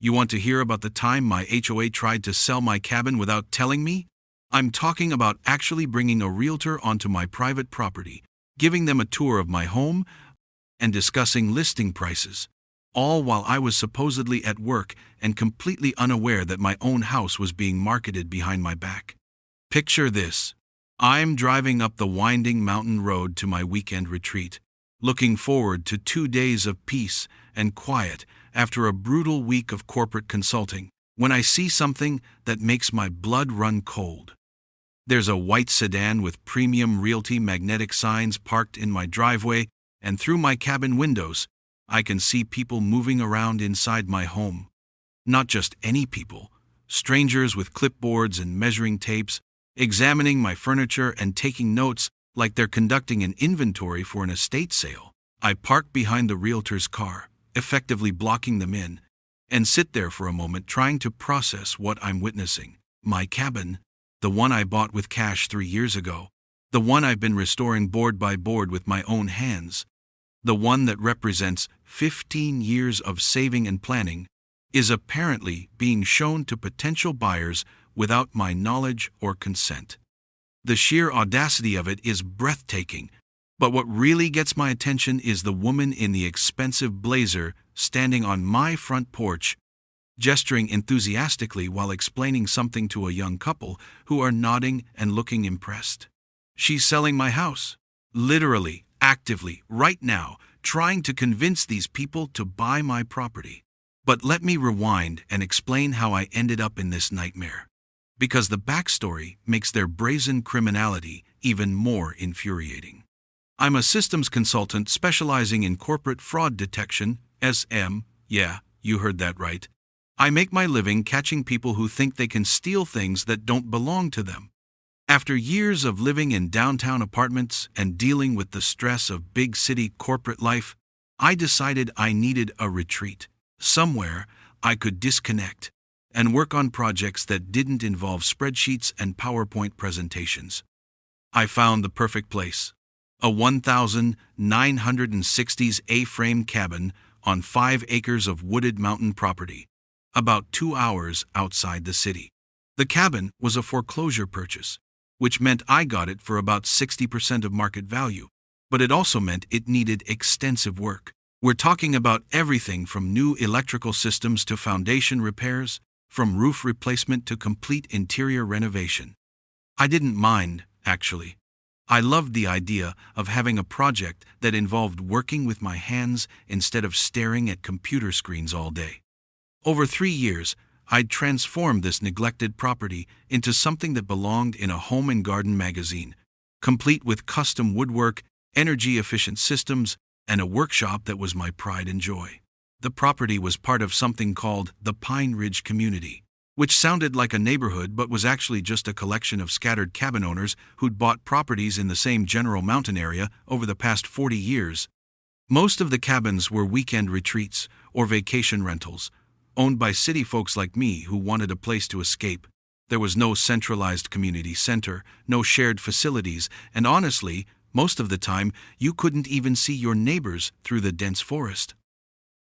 You want to hear about the time my HOA tried to sell my cabin without telling me? I'm talking about actually bringing a realtor onto my private property, giving them a tour of my home, and discussing listing prices, all while I was supposedly at work and completely unaware that my own house was being marketed behind my back. Picture this. I'm driving up the winding mountain road to my weekend retreat, looking forward to 2 days of peace and quiet after a brutal week of corporate consulting, when I see something that makes my blood run cold. There's a white sedan with premium realty magnetic signs parked in my driveway, and through my cabin windows, I can see people moving around inside my home. Not just any people, strangers with clipboards and measuring tapes, examining my furniture and taking notes like they're conducting an inventory for an estate sale. I park behind the realtor's car, effectively blocking them in, and sit there for a moment trying to process what I'm witnessing. My cabin, the one I bought with cash 3 years ago, the one I've been restoring board by board with my own hands, the one that represents 15 years of saving and planning, is apparently being shown to potential buyers without my knowledge or consent. The sheer audacity of it is breathtaking, but what really gets my attention is the woman in the expensive blazer standing on my front porch, gesturing enthusiastically while explaining something to a young couple who are nodding and looking impressed. She's selling my house, literally, actively, right now, trying to convince these people to buy my property. But let me rewind and explain how I ended up in this nightmare, because the backstory makes their brazen criminality even more infuriating. I'm a systems consultant specializing in corporate fraud detection, SM, yeah, you heard that right. I make my living catching people who think they can steal things that don't belong to them. After years of living in downtown apartments and dealing with the stress of big city corporate life, I decided I needed a retreat, somewhere I could disconnect and work on projects that didn't involve spreadsheets and PowerPoint presentations. I found the perfect place. A 1,960s A-frame cabin on 5 acres of wooded mountain property, about 2 hours outside the city. The cabin was a foreclosure purchase, which meant I got it for about 60% of market value, but it also meant it needed extensive work. We're talking about everything from new electrical systems to foundation repairs, from roof replacement to complete interior renovation. I didn't mind, actually. I loved the idea of having a project that involved working with my hands instead of staring at computer screens all day. Over 3 years, I'd transformed this neglected property into something that belonged in a home and garden magazine, complete with custom woodwork, energy-efficient systems, and a workshop that was my pride and joy. The property was part of something called the Pine Ridge Community, which sounded like a neighborhood but was actually just a collection of scattered cabin owners who'd bought properties in the same general mountain area over the past 40 years. Most of the cabins were weekend retreats or vacation rentals, owned by city folks like me who wanted a place to escape. There was no centralized community center, no shared facilities, and honestly, most of the time, you couldn't even see your neighbors through the dense forest.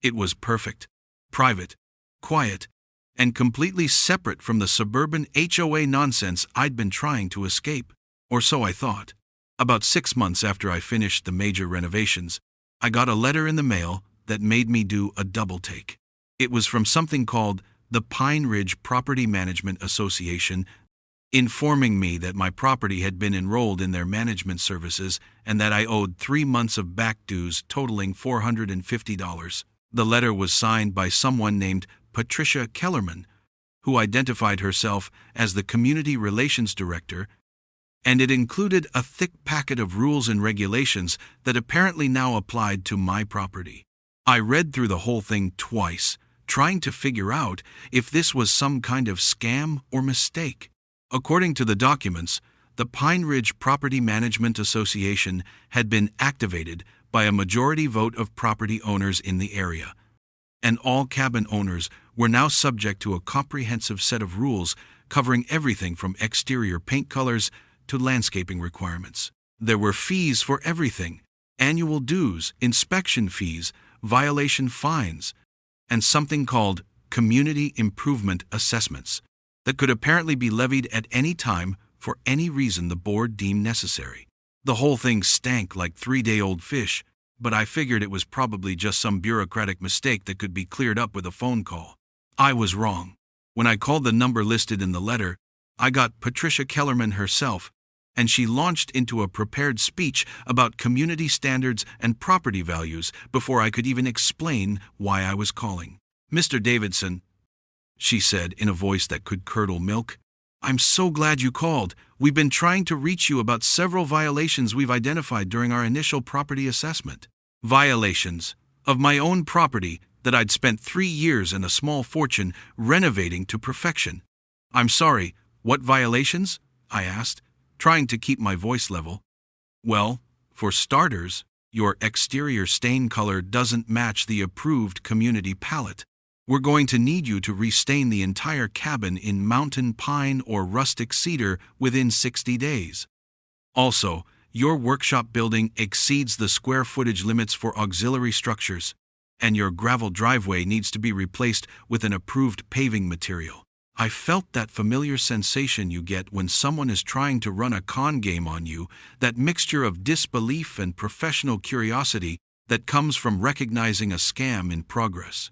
It was perfect, private, quiet, and completely separate from the suburban HOA nonsense I'd been trying to escape, or so I thought. About 6 months after I finished the major renovations, I got a letter in the mail that made me do a double take. It was from something called the Pine Ridge Property Management Association, informing me that my property had been enrolled in their management services and that I owed 3 months of back dues totaling $450. The letter was signed by someone named Patricia Kellerman, who identified herself as the Community Relations Director, and it included a thick packet of rules and regulations that apparently now applied to my property. I read through the whole thing twice, trying to figure out if this was some kind of scam or mistake. According to the documents, the Pine Ridge Property Management Association had been activated by a majority vote of property owners in the area, and all cabin owners were now subject to a comprehensive set of rules covering everything from exterior paint colors to landscaping requirements. There were fees for everything: annual dues, inspection fees, violation fines, and something called community improvement assessments that could apparently be levied at any time for any reason the board deemed necessary. The whole thing stank like 3-day-old fish, but I figured it was probably just some bureaucratic mistake that could be cleared up with a phone call. I was wrong. When I called the number listed in the letter, I got Patricia Kellerman herself, and she launched into a prepared speech about community standards and property values before I could even explain why I was calling. "Mr. Davidson," she said in a voice that could curdle milk, "I'm so glad you called. We've been trying to reach you about several violations we've identified during our initial property assessment." Violations of my own property that I'd spent 3 years and a small fortune renovating to perfection. "I'm sorry, what violations?" I asked, trying to keep my voice level. "Well, for starters, your exterior stain color doesn't match the approved community palette. We're going to need you to restain the entire cabin in mountain pine or rustic cedar within 60 days. Also, your workshop building exceeds the square footage limits for auxiliary structures, and your gravel driveway needs to be replaced with an approved paving material." I felt that familiar sensation you get when someone is trying to run a con game on you, that mixture of disbelief and professional curiosity that comes from recognizing a scam in progress.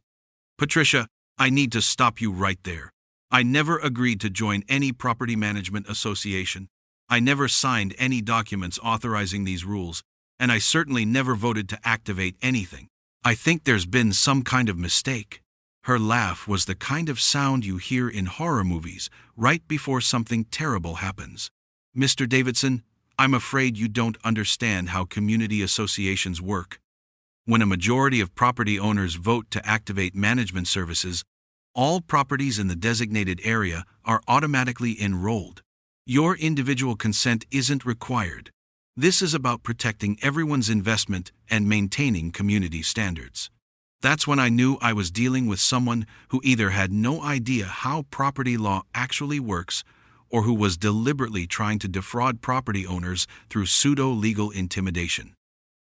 "Patricia, I need to stop you right there. I never agreed to join any property management association. I never signed any documents authorizing these rules, and I certainly never voted to activate anything. I think there's been some kind of mistake." Her laugh was the kind of sound you hear in horror movies right before something terrible happens. "Mr. Davidson, I'm afraid you don't understand how community associations work. When a majority of property owners vote to activate management services, all properties in the designated area are automatically enrolled. Your individual consent isn't required. This is about protecting everyone's investment and maintaining community standards." That's when I knew I was dealing with someone who either had no idea how property law actually works or who was deliberately trying to defraud property owners through pseudo-legal intimidation.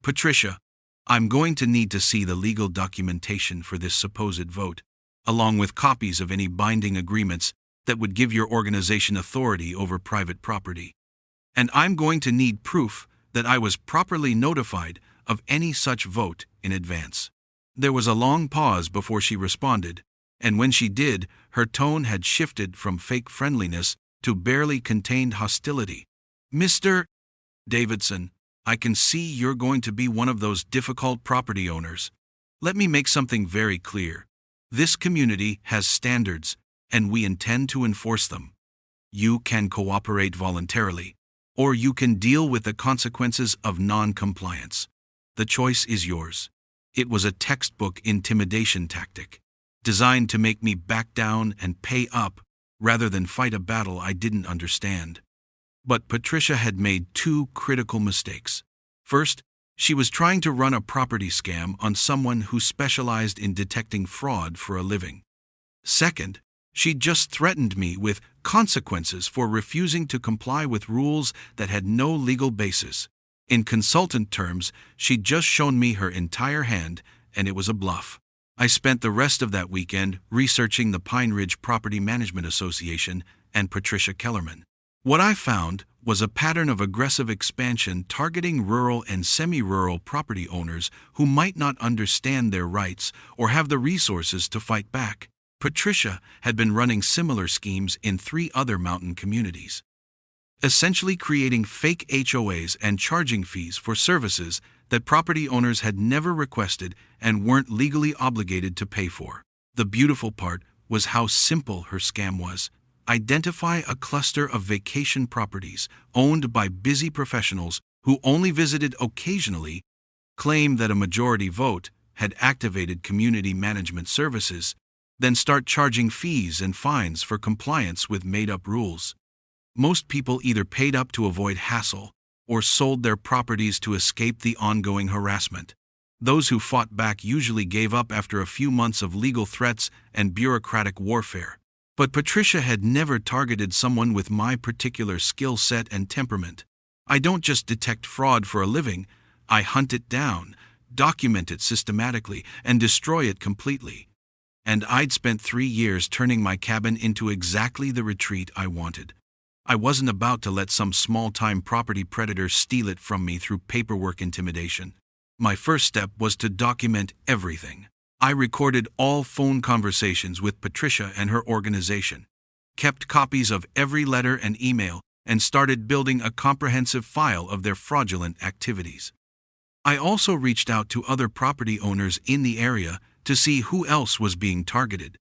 "Patricia, I'm going to need to see the legal documentation for this supposed vote, along with copies of any binding agreements that would give your organization authority over private property. And I'm going to need proof that I was properly notified of any such vote in advance." There was a long pause before she responded, and when she did, her tone had shifted from fake friendliness to barely contained hostility. "Mr. Davidson, I can see you're going to be one of those difficult property owners. Let me make something very clear. This community has standards, and we intend to enforce them. You can cooperate voluntarily, or you can deal with the consequences of non-compliance. The choice is yours." It was a textbook intimidation tactic, designed to make me back down and pay up rather than fight a battle I didn't understand. But Patricia had made 2 critical mistakes. First, she was trying to run a property scam on someone who specialized in detecting fraud for a living. Second, she just threatened me with consequences for refusing to comply with rules that had no legal basis. In consultant terms, she'd just shown me her entire hand, and it was a bluff. I spent the rest of that weekend researching the Pine Ridge Property Management Association and Patricia Kellerman. What I found was a pattern of aggressive expansion targeting rural and semi-rural property owners who might not understand their rights or have the resources to fight back. Patricia had been running similar schemes in 3 other mountain communities, essentially creating fake HOAs and charging fees for services that property owners had never requested and weren't legally obligated to pay for. The beautiful part was how simple her scam was. Identify a cluster of vacation properties owned by busy professionals who only visited occasionally, claim that a majority vote had activated community management services, then start charging fees and fines for compliance with made-up rules. Most people either paid up to avoid hassle or sold their properties to escape the ongoing harassment. Those who fought back usually gave up after a few months of legal threats and bureaucratic warfare. But Patricia had never targeted someone with my particular skill set and temperament. I don't just detect fraud for a living, I hunt it down, document it systematically, and destroy it completely. and I'd spent 3 years turning my cabin into exactly the retreat I wanted. I wasn't about to let some small-time property predator steal it from me through paperwork intimidation. My first step was to document everything. I recorded all phone conversations with Patricia and her organization, kept copies of every letter and email, and started building a comprehensive file of their fraudulent activities. I also reached out to other property owners in the area to see who else was being targeted.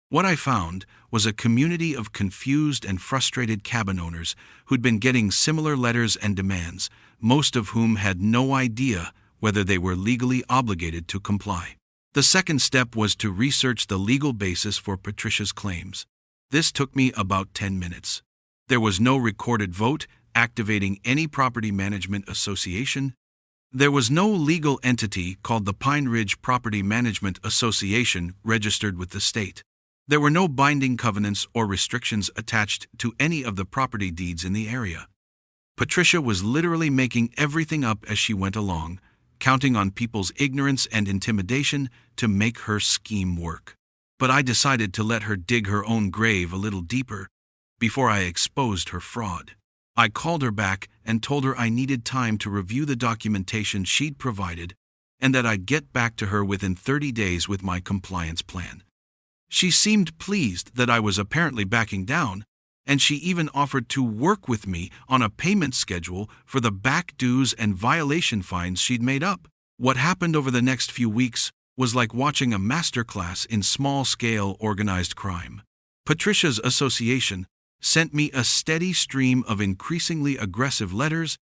What I found was a community of confused and frustrated cabin owners who'd been getting similar letters and demands, most of whom had no idea whether they were legally obligated to comply. The second step was to research the legal basis for Patricia's claims. This took me about 10 minutes. There was no recorded vote activating any property management association. There was no legal entity called the Pine Ridge Property Management Association registered with the state. There were no binding covenants or restrictions attached to any of the property deeds in the area. Patricia was literally making everything up as she went along, counting on people's ignorance and intimidation to make her scheme work. But I decided to let her dig her own grave a little deeper before I exposed her fraud. I called her back and told her I needed time to review the documentation she'd provided and that I'd get back to her within 30 days with my compliance plan. She seemed pleased that I was apparently backing down, and she even offered to work with me on a payment schedule for the back dues and violation fines she'd made up. What happened over the next few weeks was like watching a masterclass in small-scale organized crime. Patricia's association sent me a steady stream of increasingly aggressive letters,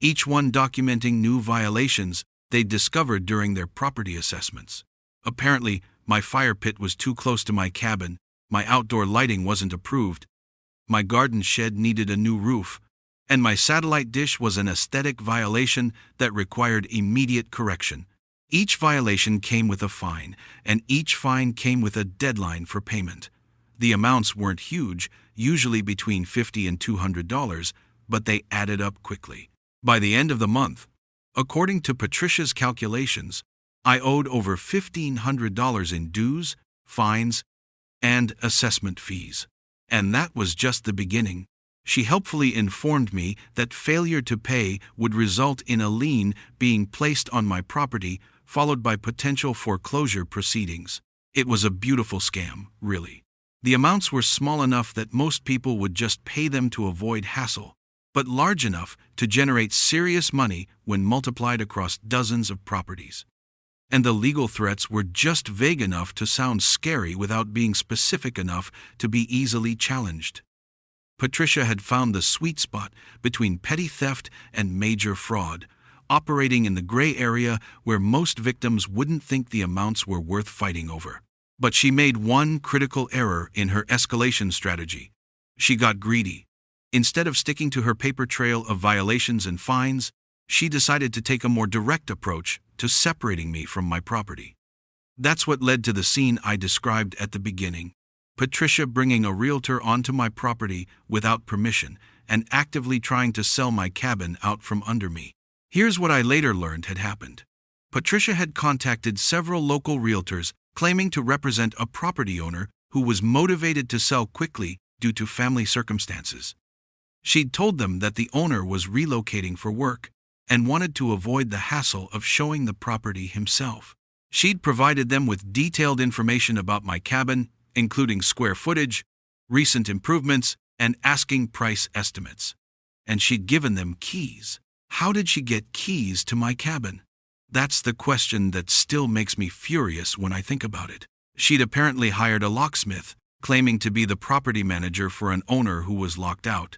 each one documenting new violations they'd discovered during their property assessments. Apparently, my fire pit was too close to my cabin, my outdoor lighting wasn't approved, my garden shed needed a new roof, and my satellite dish was an aesthetic violation that required immediate correction. Each violation came with a fine, and each fine came with a deadline for payment. The amounts weren't huge, usually between $50 and $200, but they added up quickly. By the end of the month, according to Patricia's calculations, I owed over $1,500 in dues, fines, and assessment fees. And that was just the beginning. She helpfully informed me that failure to pay would result in a lien being placed on my property, followed by potential foreclosure proceedings. It was a beautiful scam, really. The amounts were small enough that most people would just pay them to avoid hassle, but large enough to generate serious money when multiplied across dozens of properties. And the legal threats were just vague enough to sound scary without being specific enough to be easily challenged. Patricia had found the sweet spot between petty theft and major fraud, operating in the gray area where most victims wouldn't think the amounts were worth fighting over. But she made one critical error in her escalation strategy. She got greedy. Instead of sticking to her paper trail of violations and fines, she decided to take a more direct approach to separating me from my property. That's what led to the scene I described at the beginning. Patricia bringing a realtor onto my property without permission and actively trying to sell my cabin out from under me. Here's what I later learned had happened. Patricia had contacted several local realtors claiming to represent a property owner who was motivated to sell quickly due to family circumstances. She'd told them that the owner was relocating for work and wanted to avoid the hassle of showing the property himself. She'd provided them with detailed information about my cabin, including square footage, recent improvements, and asking price estimates. And she'd given them keys. How did she get keys to my cabin? That's the question that still makes me furious when I think about it. She'd apparently hired a locksmith, claiming to be the property manager for an owner who was locked out.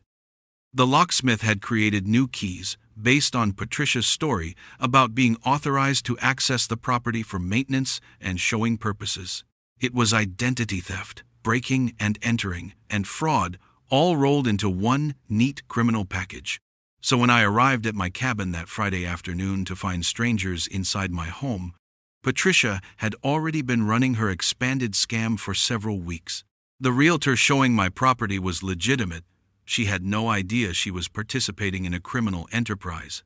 The locksmith had created new keys based on Patricia's story about being authorized to access the property for maintenance and showing purposes. It was identity theft, breaking and entering, and fraud all rolled into one neat criminal package. So when I arrived at my cabin that Friday afternoon to find strangers inside my home, Patricia had already been running her expanded scam for several weeks. The realtor showing my property was legitimate. She had no idea she was participating in a criminal enterprise.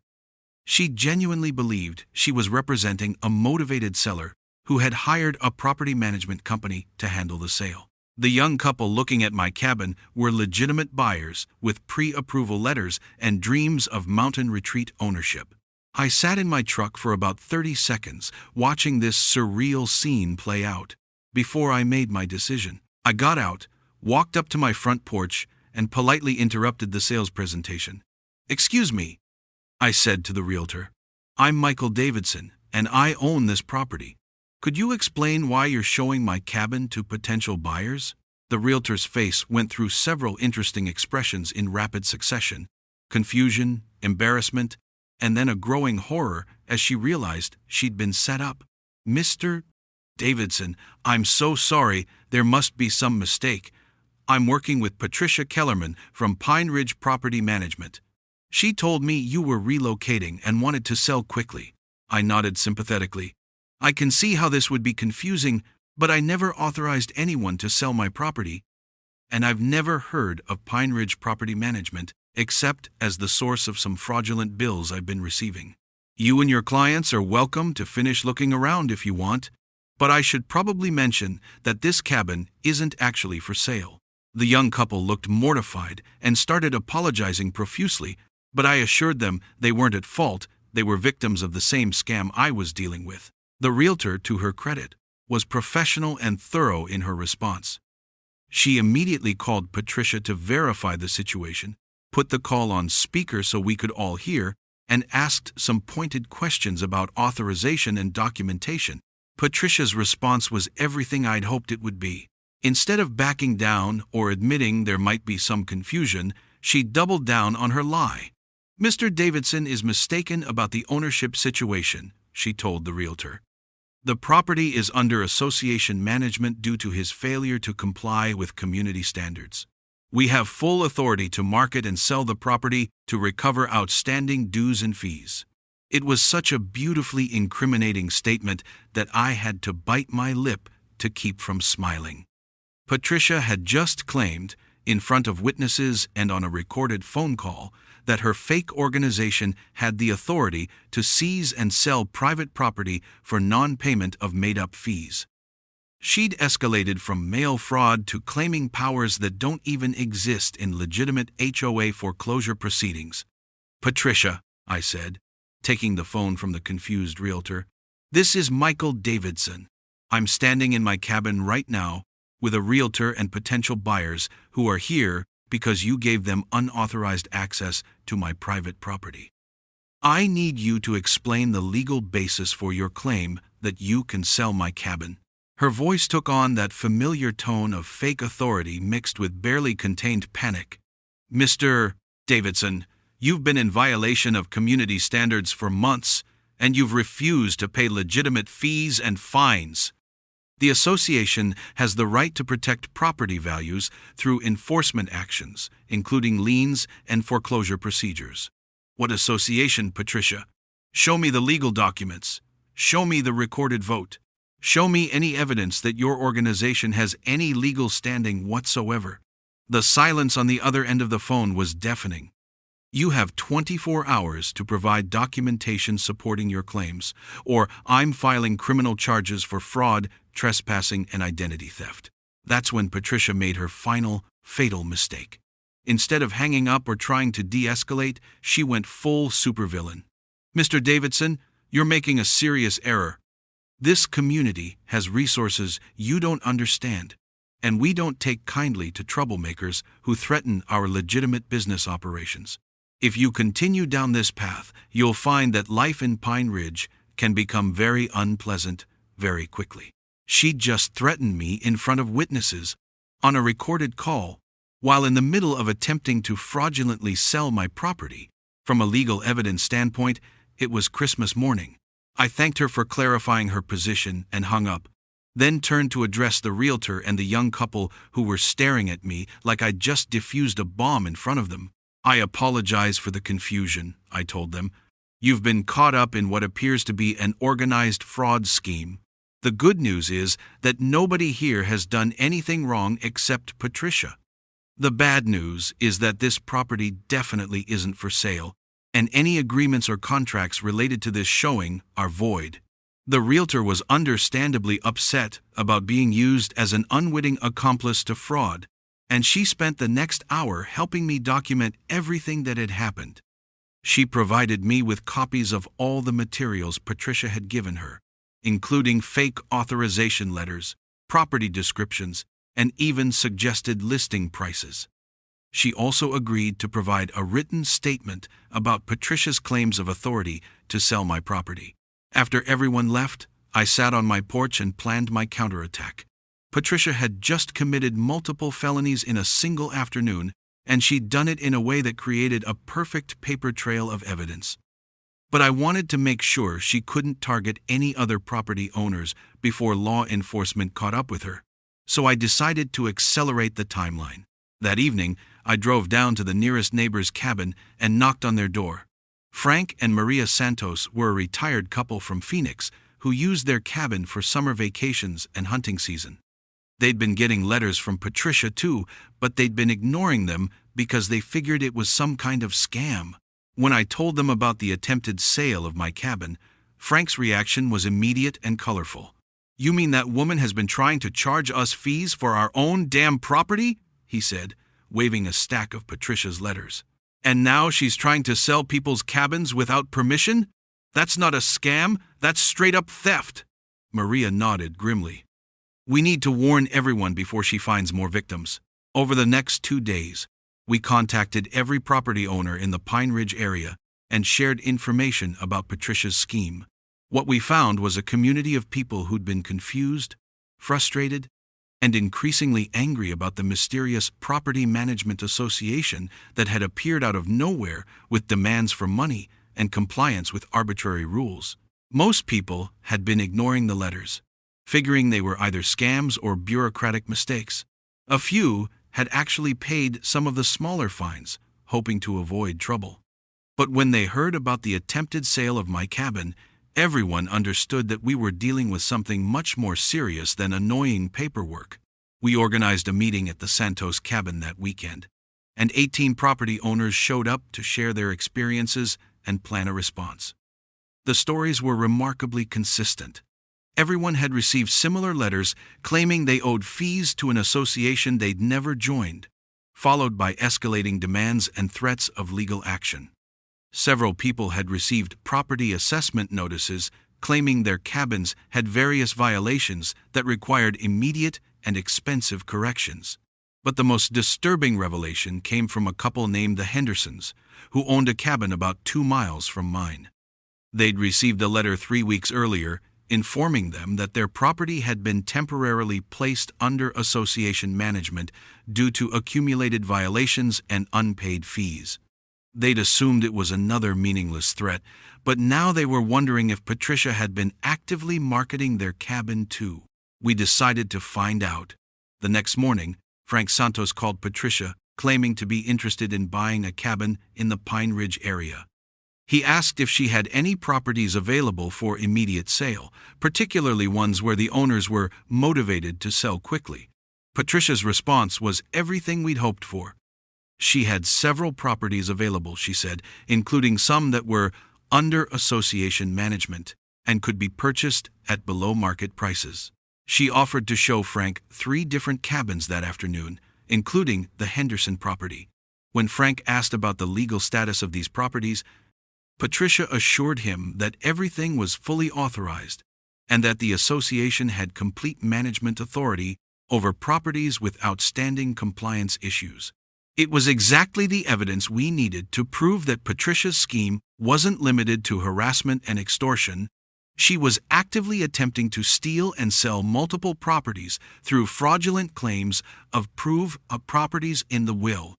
She genuinely believed she was representing a motivated seller who had hired a property management company to handle the sale. The young couple looking at my cabin were legitimate buyers with pre-approval letters and dreams of mountain retreat ownership. I sat in my truck for about 30 seconds, watching this surreal scene play out. Before I made my decision, I got out, walked up to my front porch, and politely interrupted the sales presentation. "Excuse me," I said to the realtor. "I'm Michael Davidson, and I own this property. Could you explain why you're showing my cabin to potential buyers?" The realtor's face went through several interesting expressions in rapid succession: confusion, embarrassment, and then a growing horror as she realized she'd been set up. "Mr. Davidson, I'm so sorry, there must be some mistake. I'm working with Patricia Kellerman from Pine Ridge Property Management. She told me you were relocating and wanted to sell quickly." I nodded sympathetically. "I can see how this would be confusing, but I never authorized anyone to sell my property, and I've never heard of Pine Ridge Property Management except as the source of some fraudulent bills I've been receiving. You and your clients are welcome to finish looking around if you want, but I should probably mention that this cabin isn't actually for sale." The young couple looked mortified and started apologizing profusely, but I assured them they weren't at fault, they were victims of the same scam I was dealing with. The realtor, to her credit, was professional and thorough in her response. She immediately called Patricia to verify the situation, put the call on speaker so we could all hear, and asked some pointed questions about authorization and documentation. Patricia's response was everything I'd hoped it would be. Instead of backing down or admitting there might be some confusion, she doubled down on her lie. "Mr. Davidson is mistaken about the ownership situation," she told the realtor. "The property is under association management due to his failure to comply with community standards. We have full authority to market and sell the property to recover outstanding dues and fees." It was such a beautifully incriminating statement that I had to bite my lip to keep from smiling. Patricia had just claimed, in front of witnesses and on a recorded phone call, that her fake organization had the authority to seize and sell private property for non-payment of made-up fees. She'd escalated from mail fraud to claiming powers that don't even exist in legitimate HOA foreclosure proceedings. "Patricia," I said, taking the phone from the confused realtor, "this is Michael Davidson. I'm standing in my cabin right now with a realtor and potential buyers who are here because you gave them unauthorized access to my private property. I need you to explain the legal basis for your claim that you can sell my cabin." Her voice took on that familiar tone of fake authority mixed with barely contained panic. "Mr. Davidson, you've been in violation of community standards for months, and you've refused to pay legitimate fees and fines. The association has the right to protect property values through enforcement actions, including liens and foreclosure procedures." "What association, Patricia? Show me the legal documents. Show me the recorded vote. Show me any evidence that your organization has any legal standing whatsoever." The silence on the other end of the phone was deafening. "You have 24 hours to provide documentation supporting your claims, or I'm filing criminal charges for fraud, trespassing, and identity theft." That's when Patricia made her final, fatal mistake. Instead of hanging up or trying to de-escalate, she went full supervillain. "Mr. Davidson, you're making a serious error. This community has resources you don't understand, and we don't take kindly to troublemakers who threaten our legitimate business operations. If you continue down this path, you'll find that life in Pine Ridge can become very unpleasant very quickly." She just threatened me in front of witnesses, on a recorded call, while in the middle of attempting to fraudulently sell my property. From a legal evidence standpoint, it was Christmas morning. I thanked her for clarifying her position and hung up, then turned to address the realtor and the young couple who were staring at me like I'd just defused a bomb in front of them. "I apologize for the confusion," I told them. "You've been caught up in what appears to be an organized fraud scheme. The good news is that nobody here has done anything wrong except Patricia. The bad news is that this property definitely isn't for sale, and any agreements or contracts related to this showing are void." The realtor was understandably upset about being used as an unwitting accomplice to fraud, and she spent the next hour helping me document everything that had happened. She provided me with copies of all the materials Patricia had given her, including fake authorization letters, property descriptions, and even suggested listing prices. She also agreed to provide a written statement about Patricia's claims of authority to sell my property. After everyone left, I sat on my porch and planned my counterattack. Patricia had just committed multiple felonies in a single afternoon, and she'd done it in a way that created a perfect paper trail of evidence. But I wanted to make sure she couldn't target any other property owners before law enforcement caught up with her. So I decided to accelerate the timeline. That evening, I drove down to the nearest neighbor's cabin and knocked on their door. Frank and Maria Santos were a retired couple from Phoenix who used their cabin for summer vacations and hunting season. They'd been getting letters from Patricia too, but they'd been ignoring them because they figured it was some kind of scam. When I told them about the attempted sale of my cabin, Frank's reaction was immediate and colorful. "You mean that woman has been trying to charge us fees for our own damn property?" he said, waving a stack of Patricia's letters. "And now she's trying to sell people's cabins without permission? That's not a scam, that's straight up theft." Maria nodded grimly. "We need to warn everyone before she finds more victims." Over the next 2 days, we contacted every property owner in the Pine Ridge area and shared information about Patricia's scheme. What we found was a community of people who'd been confused, frustrated, and increasingly angry about the mysterious Property Management Association that had appeared out of nowhere with demands for money and compliance with arbitrary rules. Most people had been ignoring the letters, figuring they were either scams or bureaucratic mistakes. A few had actually paid some of the smaller fines, hoping to avoid trouble. But when they heard about the attempted sale of my cabin, everyone understood that we were dealing with something much more serious than annoying paperwork. We organized a meeting at the Santos cabin that weekend, and 18 property owners showed up to share their experiences and plan a response. The stories were remarkably consistent. Everyone had received similar letters claiming they owed fees to an association they'd never joined, followed by escalating demands and threats of legal action. Several people had received property assessment notices claiming their cabins had various violations that required immediate and expensive corrections. But the most disturbing revelation came from a couple named the Hendersons, who owned a cabin about 2 miles from mine. They'd received a letter 3 weeks earlier informing them that their property had been temporarily placed under association management due to accumulated violations and unpaid fees. They'd assumed it was another meaningless threat, but now they were wondering if Patricia had been actively marketing their cabin too. We decided to find out. The next morning, Frank Santos called Patricia, claiming to be interested in buying a cabin in the Pine Ridge area. He asked if she had any properties available for immediate sale, particularly ones where the owners were motivated to sell quickly. Patricia's response was everything we'd hoped for. She had several properties available, she said, including some that were under association management and could be purchased at below-market prices. She offered to show Frank 3 different cabins that afternoon, including the Henderson property. When Frank asked about the legal status of these properties, Patricia assured him that everything was fully authorized and that the association had complete management authority over properties with outstanding compliance issues. It was exactly the evidence we needed to prove that Patricia's scheme wasn't limited to harassment and extortion. She was actively attempting to steal and sell multiple properties through fraudulent claims of proof of properties in the will.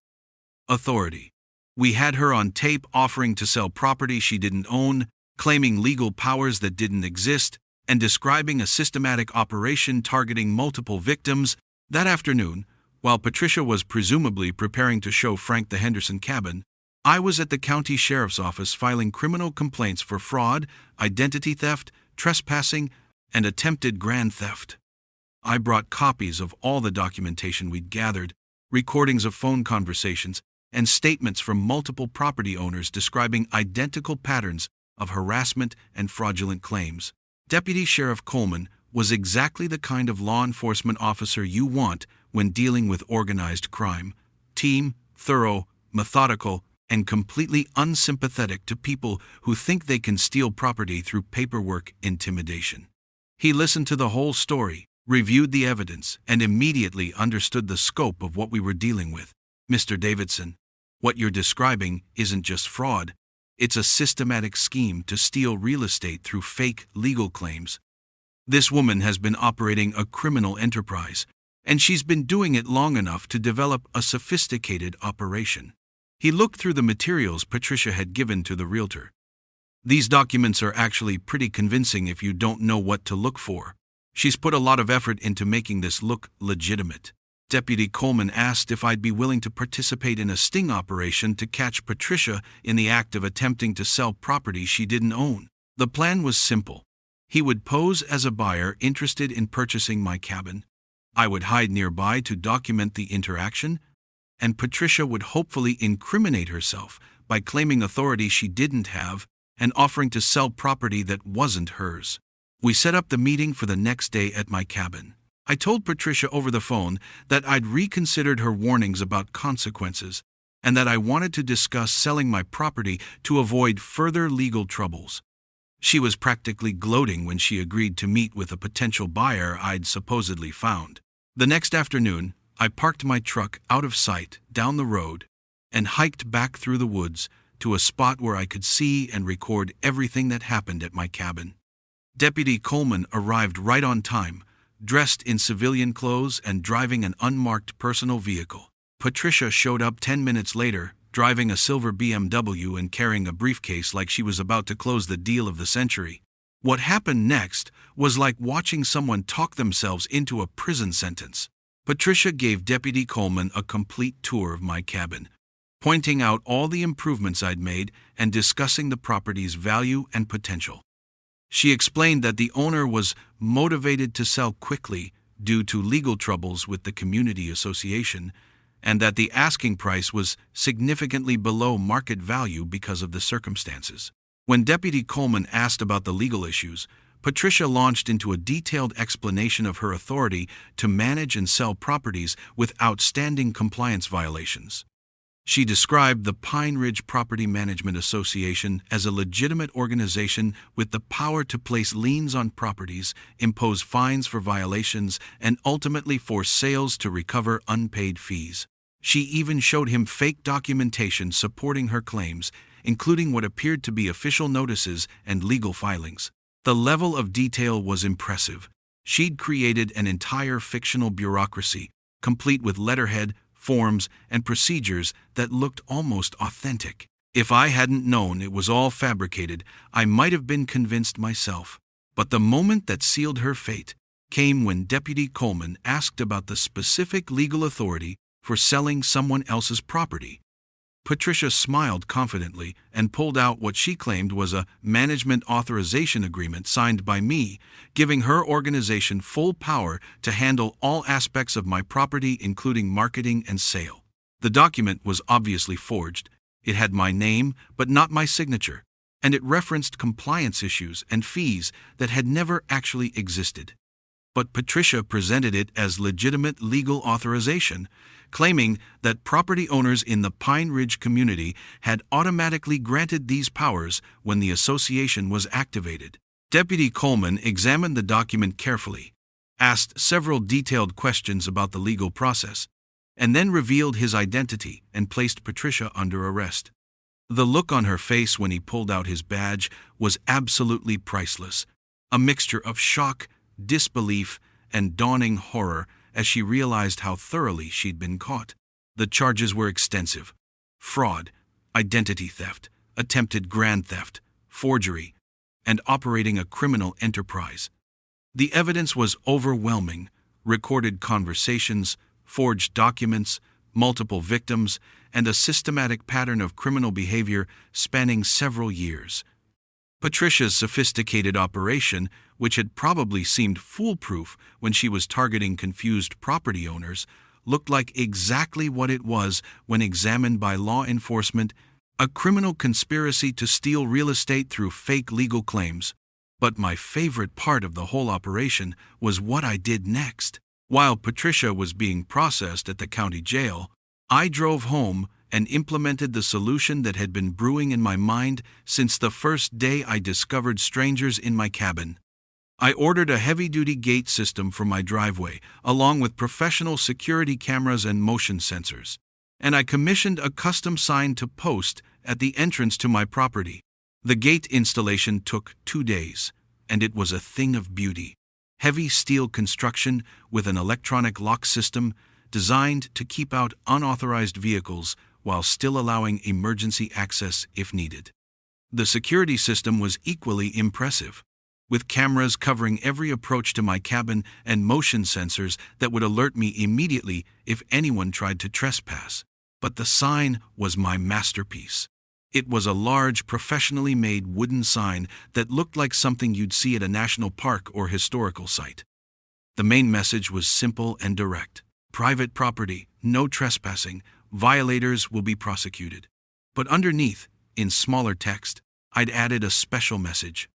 Authority. We had her on tape offering to sell property she didn't own, claiming legal powers that didn't exist, and describing a systematic operation targeting multiple victims. That afternoon, while Patricia was presumably preparing to show Frank the Henderson cabin, I was at the county sheriff's office filing criminal complaints for fraud, identity theft, trespassing, and attempted grand theft. I brought copies of all the documentation we'd gathered, recordings of phone conversations, and statements from multiple property owners describing identical patterns of harassment and fraudulent claims. Deputy Sheriff Coleman was exactly the kind of law enforcement officer you want when dealing with organized crime. Team, thorough, methodical, and completely unsympathetic to people who think they can steal property through paperwork intimidation. He listened to the whole story, reviewed the evidence, and immediately understood the scope of what we were dealing with. Mr. Davidson, what you're describing isn't just fraud, it's a systematic scheme to steal real estate through fake legal claims. This woman has been operating a criminal enterprise, and she's been doing it long enough to develop a sophisticated operation. He looked through the materials Patricia had given to the realtor. These documents are actually pretty convincing if you don't know what to look for. She's put a lot of effort into making this look legitimate. Deputy Coleman asked if I'd be willing to participate in a sting operation to catch Patricia in the act of attempting to sell property she didn't own. The plan was simple. He would pose as a buyer interested in purchasing my cabin. I would hide nearby to document the interaction, and Patricia would hopefully incriminate herself by claiming authority she didn't have and offering to sell property that wasn't hers. We set up the meeting for the next day at my cabin. I told Patricia over the phone that I'd reconsidered her warnings about consequences and that I wanted to discuss selling my property to avoid further legal troubles. She was practically gloating when she agreed to meet with a potential buyer I'd supposedly found. The next afternoon, I parked my truck out of sight down the road and hiked back through the woods to a spot where I could see and record everything that happened at my cabin. Deputy Coleman arrived right on time, dressed in civilian clothes and driving an unmarked personal vehicle. Patricia showed up 10 minutes later, driving a silver BMW and carrying a briefcase like she was about to close the deal of the century. What happened next was like watching someone talk themselves into a prison sentence. Patricia gave Deputy Coleman a complete tour of my cabin, pointing out all the improvements I'd made and discussing the property's value and potential. She explained that the owner was motivated to sell quickly due to legal troubles with the community association, and that the asking price was significantly below market value because of the circumstances. When Deputy Coleman asked about the legal issues, Patricia launched into a detailed explanation of her authority to manage and sell properties with outstanding compliance violations. She described the Pine Ridge Property Management Association as a legitimate organization with the power to place liens on properties, impose fines for violations, and ultimately force sales to recover unpaid fees. She even showed him fake documentation supporting her claims, including what appeared to be official notices and legal filings. The level of detail was impressive. She'd created an entire fictional bureaucracy, complete with letterhead, forms, and procedures that looked almost authentic. If I hadn't known it was all fabricated, I might have been convinced myself. But the moment that sealed her fate came when Deputy Coleman asked about the specific legal authority for selling someone else's property. Patricia smiled confidently and pulled out what she claimed was a management authorization agreement signed by me, giving her organization full power to handle all aspects of my property, including marketing and sale. The document was obviously forged. It had my name, but not my signature, and it referenced compliance issues and fees that had never actually existed. But Patricia presented it as legitimate legal authorization, claiming that property owners in the Pine Ridge community had automatically granted these powers when the association was activated. Deputy Coleman examined the document carefully, asked several detailed questions about the legal process, and then revealed his identity and placed Patricia under arrest. The look on her face when he pulled out his badge was absolutely priceless, a mixture of shock, disbelief, and dawning horror as she realized how thoroughly she'd been caught. The charges were extensive: fraud, identity theft, attempted grand theft, forgery, and operating a criminal enterprise. The evidence was overwhelming: recorded conversations, forged documents, multiple victims, and a systematic pattern of criminal behavior spanning several years. Patricia's sophisticated operation, which had probably seemed foolproof when she was targeting confused property owners, looked like exactly what it was when examined by law enforcement: a criminal conspiracy to steal real estate through fake legal claims. But my favorite part of the whole operation was what I did next. While Patricia was being processed at the county jail, I drove home and implemented the solution that had been brewing in my mind since the first day I discovered strangers in my cabin. I ordered a heavy-duty gate system for my driveway, along with professional security cameras and motion sensors. And I commissioned a custom sign to post at the entrance to my property. The gate installation took 2 days, and it was a thing of beauty. Heavy steel construction with an electronic lock system designed to keep out unauthorized vehicles while still allowing emergency access if needed. The security system was equally impressive, with cameras covering every approach to my cabin and motion sensors that would alert me immediately if anyone tried to trespass. But the sign was my masterpiece. It was a large, professionally made wooden sign that looked like something you'd see at a national park or historical site. The main message was simple and direct. Private property, no trespassing, violators will be prosecuted. But underneath, in smaller text, I'd added a special message.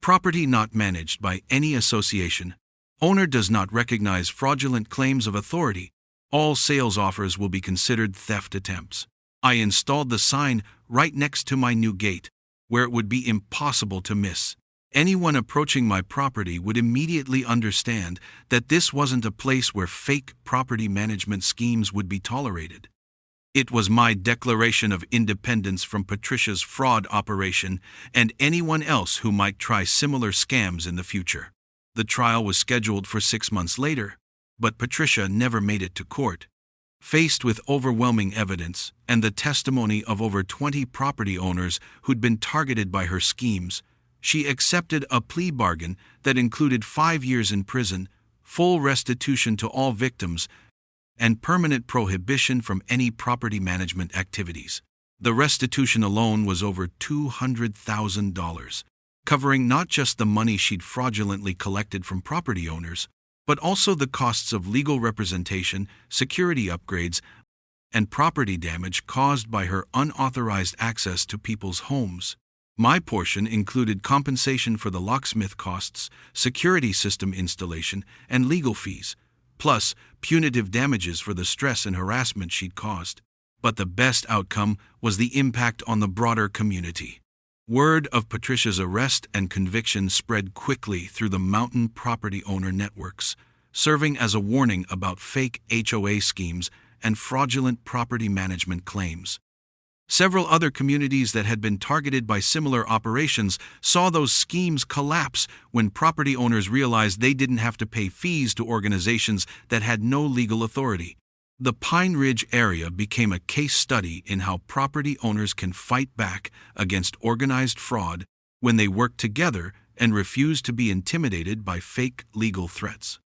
Property not managed by any association. Owner does not recognize fraudulent claims of authority. All sales offers will be considered theft attempts. I installed the sign right next to my new gate, where it would be impossible to miss. Anyone approaching my property would immediately understand that this wasn't a place where fake property management schemes would be tolerated. It was my declaration of independence from Patricia's fraud operation and anyone else who might try similar scams in the future. The trial was scheduled for 6 months later, but Patricia never made it to court. Faced with overwhelming evidence and the testimony of over 20 property owners who'd been targeted by her schemes, she accepted a plea bargain that included 5 years in prison, full restitution to all victims, and permanent prohibition from any property management activities. The restitution alone was over $200,000, covering not just the money she'd fraudulently collected from property owners, but also the costs of legal representation, security upgrades, and property damage caused by her unauthorized access to people's homes. My portion included compensation for the locksmith costs, security system installation, and legal fees, plus punitive damages for the stress and harassment she'd caused. But the best outcome was the impact on the broader community. Word of Patricia's arrest and conviction spread quickly through the mountain property owner networks, serving as a warning about fake HOA schemes and fraudulent property management claims. Several other communities that had been targeted by similar operations saw those schemes collapse when property owners realized they didn't have to pay fees to organizations that had no legal authority. The Pine Ridge area became a case study in how property owners can fight back against organized fraud when they work together and refuse to be intimidated by fake legal threats.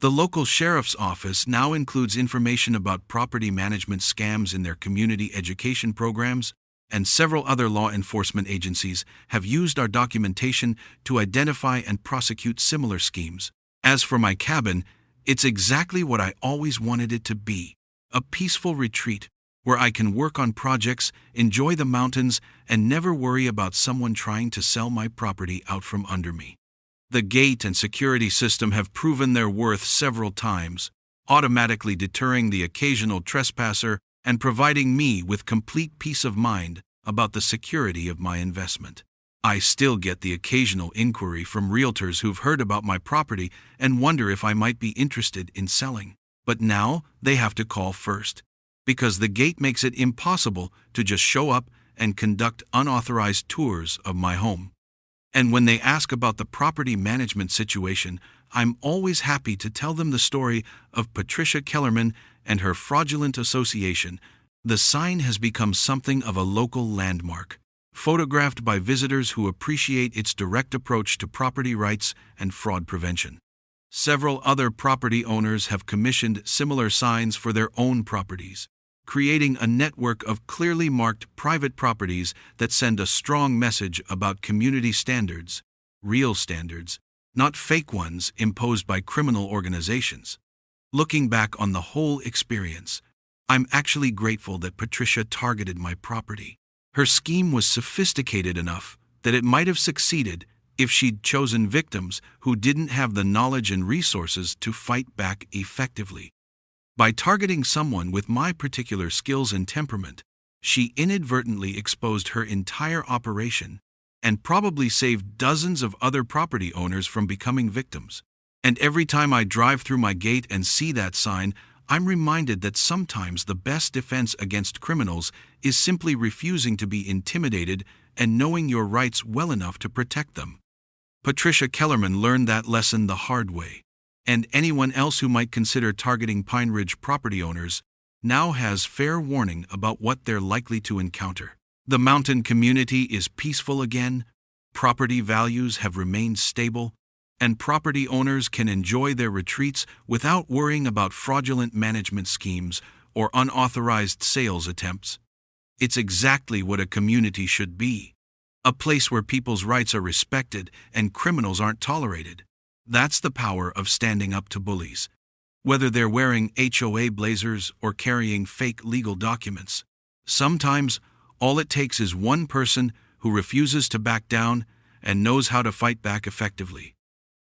The local sheriff's office now includes information about property management scams in their community education programs, and several other law enforcement agencies have used our documentation to identify and prosecute similar schemes. As for my cabin, it's exactly what I always wanted it to be: a peaceful retreat where I can work on projects, enjoy the mountains, and never worry about someone trying to sell my property out from under me. The gate and security system have proven their worth several times, automatically deterring the occasional trespasser and providing me with complete peace of mind about the security of my investment. I still get the occasional inquiry from realtors who've heard about my property and wonder if I might be interested in selling. But now they have to call first, because the gate makes it impossible to just show up and conduct unauthorized tours of my home. And when they ask about the property management situation, I'm always happy to tell them the story of Patricia Kellerman and her fraudulent association. The sign has become something of a local landmark, photographed by visitors who appreciate its direct approach to property rights and fraud prevention. Several other property owners have commissioned similar signs for their own properties, creating a network of clearly marked private properties that send a strong message about community standards, real standards, not fake ones imposed by criminal organizations. Looking back on the whole experience, I'm actually grateful that Patricia targeted my property. Her scheme was sophisticated enough that it might have succeeded if she'd chosen victims who didn't have the knowledge and resources to fight back effectively. By targeting someone with my particular skills and temperament, she inadvertently exposed her entire operation and probably saved dozens of other property owners from becoming victims. And every time I drive through my gate and see that sign, I'm reminded that sometimes the best defense against criminals is simply refusing to be intimidated and knowing your rights well enough to protect them. Patricia Kellerman learned that lesson the hard way, and anyone else who might consider targeting Pine Ridge property owners now has fair warning about what they're likely to encounter. The mountain community is peaceful again, property values have remained stable, and property owners can enjoy their retreats without worrying about fraudulent management schemes or unauthorized sales attempts. It's exactly what a community should be. A place where people's rights are respected and criminals aren't tolerated. That's the power of standing up to bullies. Whether they're wearing HOA blazers or carrying fake legal documents. Sometimes, all it takes is one person who refuses to back down and knows how to fight back effectively.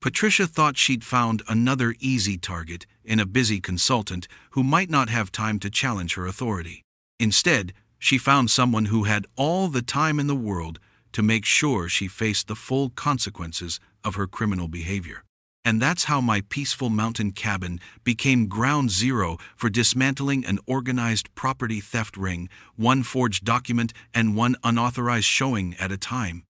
Patricia thought she'd found another easy target in a busy consultant who might not have time to challenge her authority. Instead, she found someone who had all the time in the world to make sure she faced the full consequences of her criminal behavior. And that's how my peaceful mountain cabin became ground zero for dismantling an organized property theft ring, one forged document and one unauthorized showing at a time.